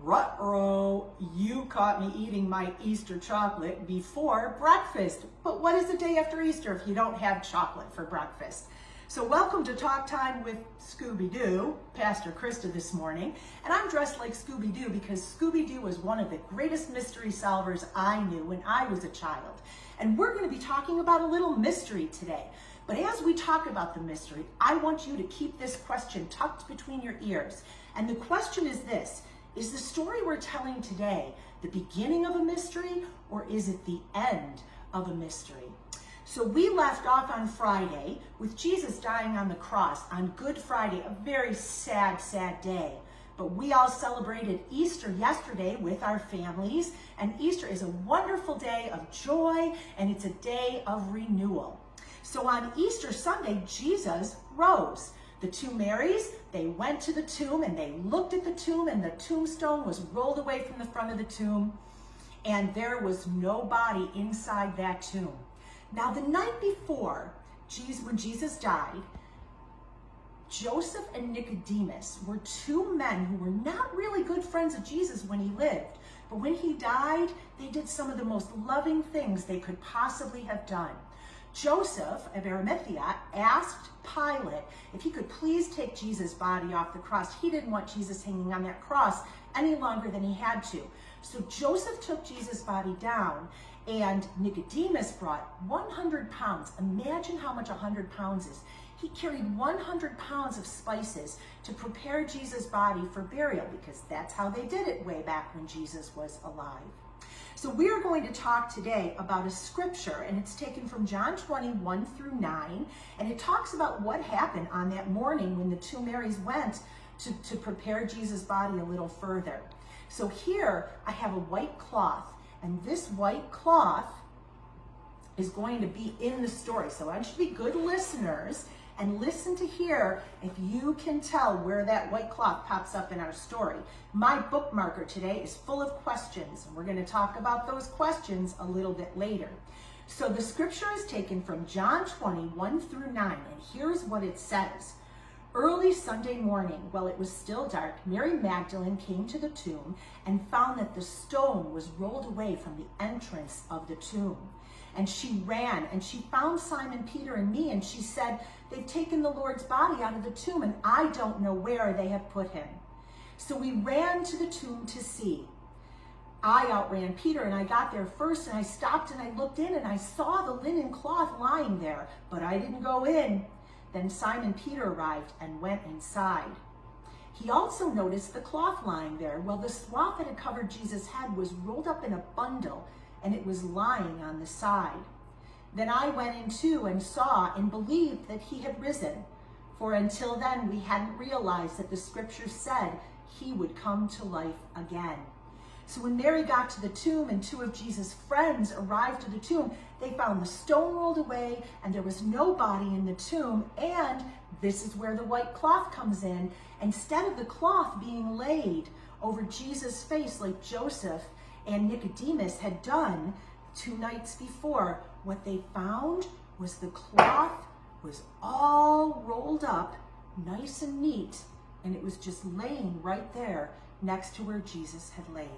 Ruh-roh, you caught me eating my Easter chocolate before breakfast. But what is the day after Easter if you don't have chocolate for breakfast? So welcome to Talk Time with Scooby-Doo, Pastor Krista this morning. And I'm dressed like Scooby-Doo because Scooby-Doo was one of the greatest mystery solvers I knew when I was a child. And we're going to be talking about a little mystery today. But as we talk about the mystery, I want you to keep this question tucked between your ears. And the question is this: is the story we're telling today the beginning of a mystery, or is it the end of a mystery? So we left off on Friday with Jesus dying on the cross on Good Friday, a very sad, sad day. But we all celebrated Easter yesterday with our families, and Easter is a wonderful day of joy, and it's a day of renewal. So on Easter Sunday, Jesus rose. The two Marys, they went to the tomb and they looked at the tomb, and the tombstone was rolled away from the front of the tomb, and there was no body inside that tomb. Now the night before, when Jesus died, Joseph and Nicodemus were two men who were not really good friends of Jesus when he lived, but when he died, they did some of the most loving things they could possibly have done. Joseph of Arimathea asked Pilate if he could please take Jesus' body off the cross. He didn't want Jesus hanging on that cross any longer than he had to. So Joseph took Jesus' body down, and Nicodemus brought 100 pounds. Imagine how much 100 pounds is. He carried 100 pounds of spices to prepare Jesus' body for burial, because that's how they did it way back when Jesus was alive. So we are going to talk today about a scripture, and it's taken from John 20, 1-9, and it talks about what happened on that morning when the two Marys went to prepare Jesus' body a little further. So here I have a white cloth, and this white cloth is going to be in the story. So I want you to be good listeners and listen to hear if you can tell where that white cloth pops up in our story. My bookmarker today is full of questions, and we're going to talk about those questions a little bit later. So the scripture is taken from John 20, 1-9, and here's what it says. Early Sunday morning, while it was still dark, Mary Magdalene came to the tomb and found that the stone was rolled away from the entrance of the tomb. And she ran and she found Simon Peter and me, and she said, "They've taken the Lord's body out of the tomb, and I don't know where they have put him." So we ran to the tomb to see. I outran Peter, and I got there first, and I stopped and I looked in, and I saw the linen cloth lying there, but I didn't go in. Then Simon Peter arrived and went inside. He also noticed the cloth lying there. Well, the cloth that had covered Jesus' head was rolled up in a bundle, and it was lying on the side. Then I went in too and saw and believed that he had risen. For until then we hadn't realized that the scripture said he would come to life again. So when Mary got to the tomb and two of Jesus' friends arrived to the tomb, they found the stone rolled away and there was no body in the tomb. And this is where the white cloth comes in. Instead of the cloth being laid over Jesus' face like Joseph and Nicodemus had done 2 nights before, what they found was the cloth was all rolled up nice and neat, and it was just laying right there next to where Jesus had laid.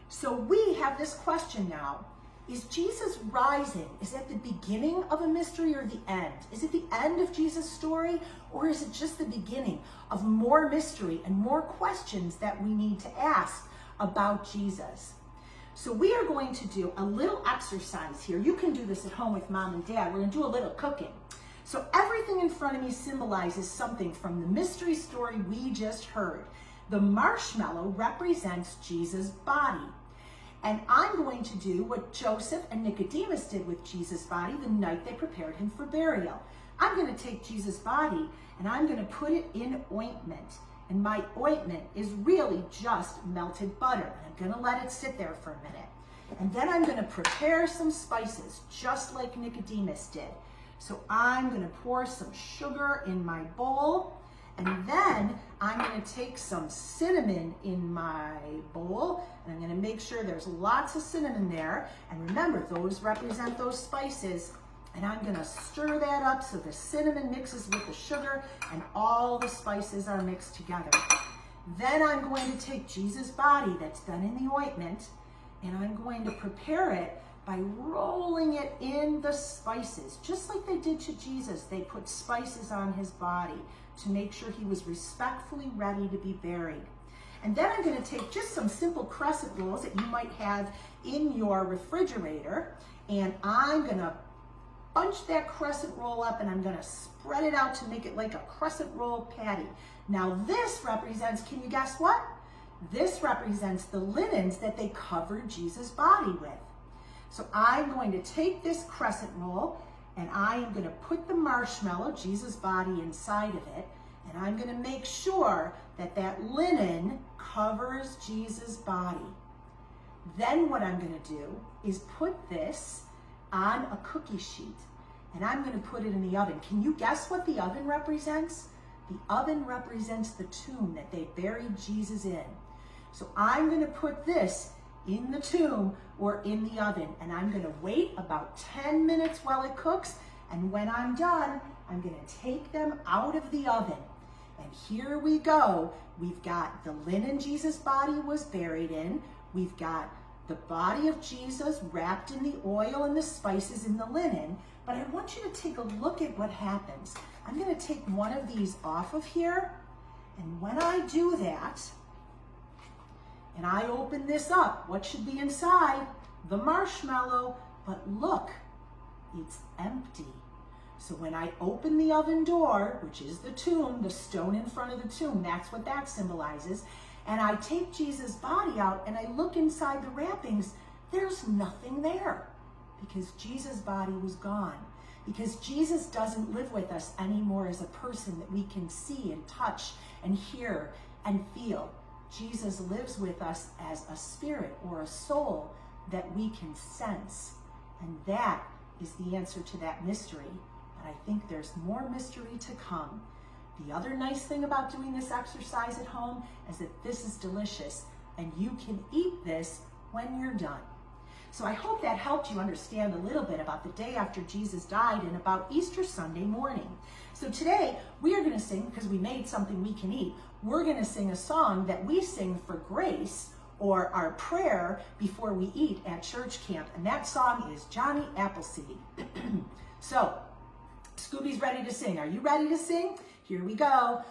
So we have this question now: is Jesus rising? Is that the beginning of a mystery or the end? Is it the end of Jesus' story, or is it just the beginning of more mystery and more questions that we need to ask about Jesus? So we are going to do a little exercise here. You can do this at home with mom and dad. We're going to do a little cooking. So everything in front of me symbolizes something from the mystery story we just heard. The marshmallow represents Jesus' body. And I'm going to do what Joseph and Nicodemus did with Jesus' body the night they prepared him for burial. I'm going to take Jesus' body and I'm going to put it in ointment. And my ointment is really just melted butter. I'm going to let it sit there for a minute. And then I'm going to prepare some spices, just like Nicodemus did. So I'm going to pour some sugar in my bowl. And then I'm going to take some cinnamon in my bowl. And I'm going to make sure there's lots of cinnamon there. And remember, those represent those spices. And I'm going to stir that up so the cinnamon mixes with the sugar and all the spices are mixed together. Then I'm going to take Jesus' body that's done in the ointment, and I'm going to prepare it by rolling it in the spices. Just like they did to Jesus, they put spices on his body to make sure he was respectfully ready to be buried. And then I'm going to take just some simple crescent rolls that you might have in your refrigerator, and I'm going to bunch that crescent roll up, and I'm going to spread it out to make it like a crescent roll patty. Now this represents, can you guess what? This represents the linens that they covered Jesus' body with. So I'm going to take this crescent roll, and I am going to put the marshmallow, Jesus' body, inside of it, and I'm going to make sure that that linen covers Jesus' body. Then what I'm going to do is put this on a cookie sheet, and I'm going to put it in the oven. Can you guess what the oven represents? The oven represents the tomb that they buried Jesus in. So I'm going to put this in the tomb or in the oven, and I'm going to wait about 10 minutes while it cooks, and when I'm done, I'm going to take them out of the oven. And here we go. We've got the linen Jesus' body was buried in. We've got the body of Jesus wrapped in the oil and the spices in the linen. But I want you to take a look at what happens. I'm going to take one of these off of here. And when I do that, and I open this up, what should be inside? The marshmallow. But look, it's empty. So when I open the oven door, which is the tomb, the stone in front of the tomb, that's what that symbolizes, and I take Jesus' body out and I look inside the wrappings, there's nothing there because Jesus' body was gone. Because Jesus doesn't live with us anymore as a person that we can see and touch and hear and feel. Jesus lives with us as a spirit or a soul that we can sense. And that is the answer to that mystery. But I think there's more mystery to come. The other nice thing about doing this exercise at home is that this is delicious and you can eat this when you're done. So I hope that helped you understand a little bit about the day after Jesus died and about Easter Sunday morning. So today we are going to sing, because we made something we can eat, we're going to sing a song that we sing for grace or our prayer before we eat at church camp. And that song is Johnny Appleseed. So Scooby's ready to sing. Are you ready to sing? Here we go.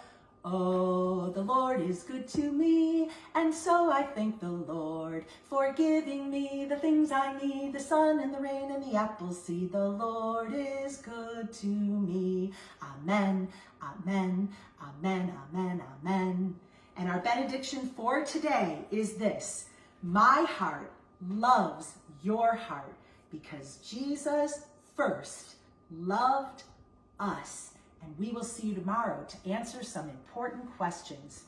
Oh, the Lord is good to me, and so I thank the Lord for giving me the things I need, the sun and the rain and the apple seed. The Lord is good to me. Amen, amen, amen, amen, amen. And our benediction for today is this: my heart loves your heart because Jesus first loved us. And we will see you tomorrow to answer some important questions.